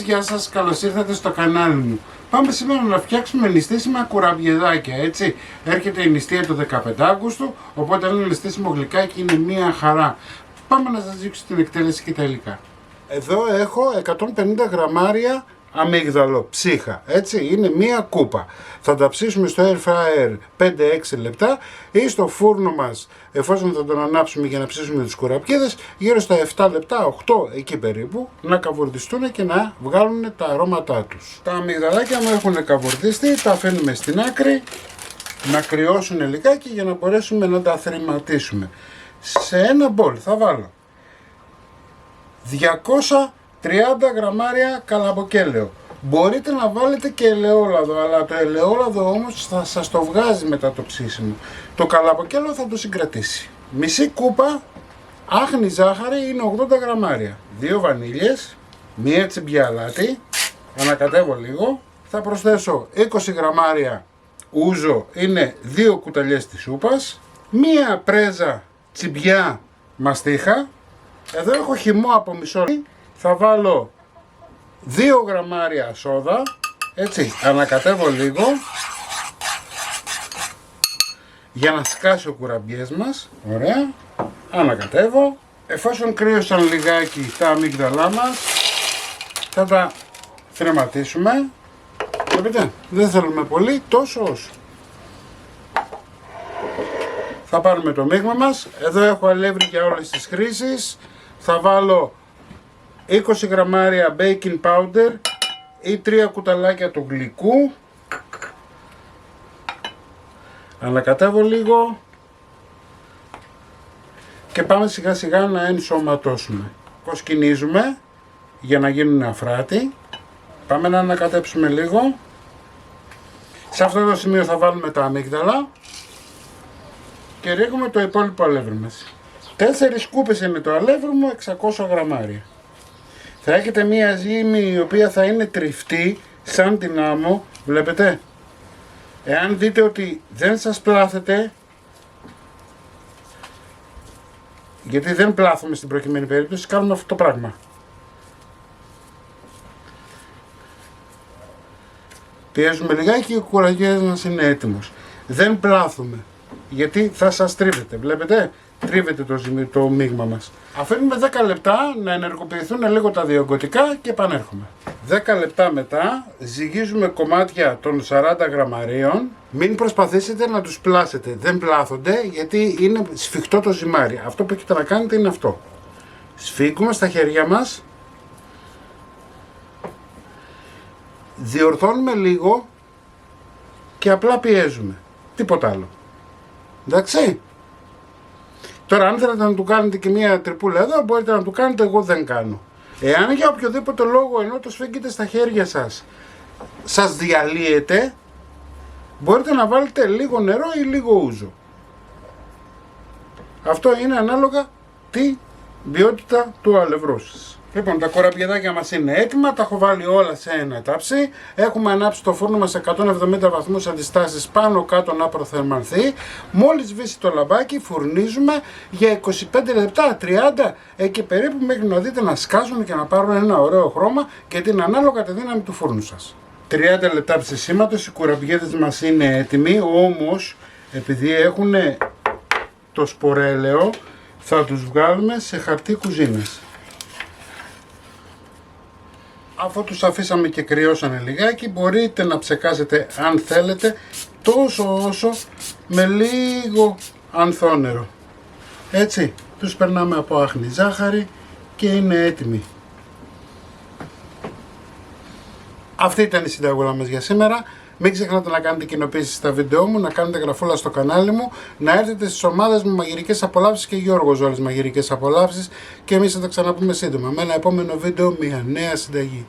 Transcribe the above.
Γεια σας, καλώς ήρθατε στο κανάλι μου. Πάμε σήμερα να φτιάξουμε νηστίσιμα κουραμπιεδάκια, έτσι. Έρχεται η νηστεία του 15 Αύγουστου, οπότε ένα νηστίσιμο γλυκάκι είναι μία χαρά. Πάμε να σας δείξω την εκτέλεση και τα υλικά. Εδώ έχω 150 γραμμάρια αμύγδαλο ψύχα, έτσι, είναι μία κούπα. Θα τα ψήσουμε στο air fryer 5-6 λεπτά ή στο φούρνο μας, εφόσον θα τον ανάψουμε για να ψήσουμε τους κουραμπιέδες, γύρω στα 7 λεπτά, 8 εκεί περίπου, να καβουρδιστούν και να βγάλουν τα αρώματά τους. Τα αμυγδαλάκια μου έχουν καβουρδιστεί, τα αφήνουμε στην άκρη να κρυώσουν λιγάκι για να μπορέσουμε να τα θρηματίσουμε. Σε ένα μπολ θα βάλω 230 γραμμάρια καλαμποκέλαιο. Μπορείτε να βάλετε και ελαιόλαδο, αλλά το ελαιόλαδο όμως θα σας το βγάζει μετά το ψήσιμο. Το καλαμποκέλαιο θα το συγκρατήσει. Μισή κούπα άχνη ζάχαρη είναι 80 γραμμάρια. 2 βανίλιες, μία τσιμπιά αλάτι, ανακατεύω λίγο. Θα προσθέσω 20 γραμμάρια ούζο, είναι 2 κουταλιές της σούπας, μία πρέζα τσιμπιά μαστίχα. Εδώ έχω χυμό από μισό. Θα βάλω 2 γραμμάρια σόδα, έτσι, ανακατεύω λίγο για να σκάσει ο κουραμπιές μας. Ωραία, ανακατεύω. Εφόσον κρύωσαν λιγάκι τα αμύγδαλά μας, θα τα θρηματίσουμε. Βλέπετε, δεν θέλουμε πολύ, τόσο όσο. Θα πάρουμε το μείγμα μας. Εδώ έχω αλεύρι για όλες τις χρήσεις. Θα βάλω 20 γραμμάρια baking powder ή 3 κουταλάκια του γλυκού. Ανακατεύω λίγο και πάμε σιγά σιγά να ενσωματώσουμε. Κοσκινίζουμε για να γίνουν αφράτη. Πάμε να ανακατέψουμε λίγο. Σε αυτό το σημείο θα βάλουμε τα αμύγδαλα και ρίχνουμε το υπόλοιπο αλεύρι μας. 4 κούπες είναι το αλεύρι μου, 600 γραμμάρια. Θα έχετε μία ζύμη η οποία θα είναι τριφτή σαν την άμμο, βλέπετε. Εάν δείτε ότι δεν σας πλάθετε, γιατί δεν πλάθουμε στην προκειμένη περίπτωση, κάνουμε αυτό το πράγμα. Πιέζουμε λιγάκι και ο κουραμπιές μας είναι έτοιμος. Δεν πλάθουμε, γιατί θα σας τρίβεται, βλέπετε. Τρίβεται το μείγμα μας. Αφήνουμε 10 λεπτά να ενεργοποιηθούν λίγο τα διογκωτικά και επανέρχομαι. 10 λεπτά μετά ζυγίζουμε κομμάτια των 40 γραμμαρίων. Μην προσπαθήσετε να τους πλάσετε, δεν πλάθονται γιατί είναι σφιχτό το ζυμάρι. Αυτό που έχετε να κάνετε είναι αυτό. Σφίγγουμε στα χέρια μας, διορθώνουμε λίγο και απλά πιέζουμε. Τίποτα άλλο. Εντάξει. Τώρα αν θέλετε να του κάνετε και μία τρυπούλα εδώ, μπορείτε να του κάνετε, εγώ δεν κάνω. Εάν για οποιοδήποτε λόγο ενώ το σφίγγετε στα χέρια σας διαλύεται, μπορείτε να βάλετε λίγο νερό ή λίγο ούζο. Αυτό είναι ανάλογα τη ποιότητα του αλευρού σας. Λοιπόν, τα κουραμπιεδάκια μας είναι έτοιμα, τα έχω βάλει όλα σε ένα τάψι. Έχουμε ανάψει το φούρνο μας σε 170 βαθμούς αντιστάσεις πάνω κάτω να προθερμανθεί. Μόλις σβήσει το λαμπάκι, φουρνίζουμε για 25 λεπτά, 30, εκεί περίπου, μέχρι να δείτε να σκάσουν και να πάρουν ένα ωραίο χρώμα και την ανάλογα τη δύναμη του φούρνου σας. 30 λεπτά ψησίματος, οι κουραμπιέδες μας είναι έτοιμοι, όμως επειδή έχουν το σπορέλαιο, θα τους βγάλουμε σε χαρτί κουζίνας. Αφού τους αφήσαμε και κρυώσανε λιγάκι, μπορείτε να ψεκάσετε αν θέλετε τόσο όσο με λίγο ανθόνερο. Έτσι, τους περνάμε από άχνη ζάχαρη και είναι έτοιμοι. Αυτή ήταν η συνταγούλα μας για σήμερα. Μην ξεχνάτε να κάνετε κοινοποίησεις στα βίντεό μου, να κάνετε γραφούλα στο κανάλι μου, να έρθετε στις ομάδες μου Μαγειρικές Απολαύσεις και Γιώργος Ζόλης Μαγειρικές Απολαύσεις και εμείς θα τα ξαναπούμε σύντομα με ένα επόμενο βίντεο, μια νέα συνταγή.